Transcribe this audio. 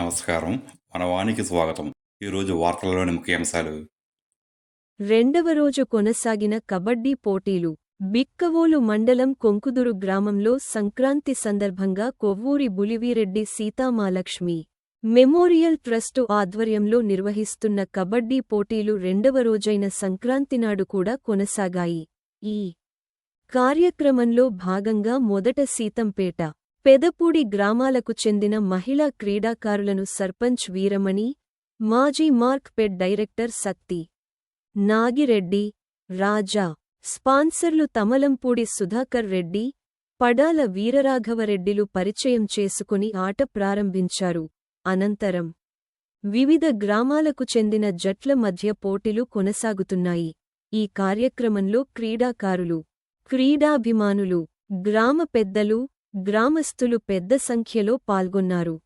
నమస్కారం. మన వానికి స్వాగతం. ఈరోజు వార్తలలోని ముఖ్యాంశాలు. రెండవ రోజు కొనసాగిన కబడ్డీ పోటీలు. బిక్కవోలు మండలం కొంకుదురు గ్రామంలో సంక్రాంతి సందర్భంగా కొవ్వూరి బులివిరెడ్డి సీతామాలక్ష్మి మెమోరియల్ ట్రస్టు ఆధ్వర్యంలో నిర్వహిస్తున్న కబడ్డీ పోటీలు రెండవ రోజైన సంక్రాంతినాడు కూడా కొనసాగాయి. ఈ కార్యక్రమంలో భాగంగా మొదట సీతంపేట, పెదపూడి గ్రామాలకు చెందిన మహిళా క్రీడాకారులను సర్పంచ్ వీరమణి, మాజీ మార్క్‌ఫెడ్ డైరెక్టర్ సత్తి నాగిరెడ్డి, రాజా, స్పాన్సర్లు తమలంపూడి సుధాకర్ రెడ్డి, పడాల వీరరాఘవరెడ్డిలు పరిచయం చేసుకుని ఆట ప్రారంభించారు. అనంతరం వివిధ గ్రామాలకు చెందిన జట్ల మధ్య పోటీలు కొనసాగుతున్నాయి. ఈ కార్యక్రమంలో క్రీడాకారులు, క్రీడాభిమానులు, గ్రామ పెద్దలు, గ్రామస్థులు పెద్ద సంఖ్యలో పాల్గొన్నారు.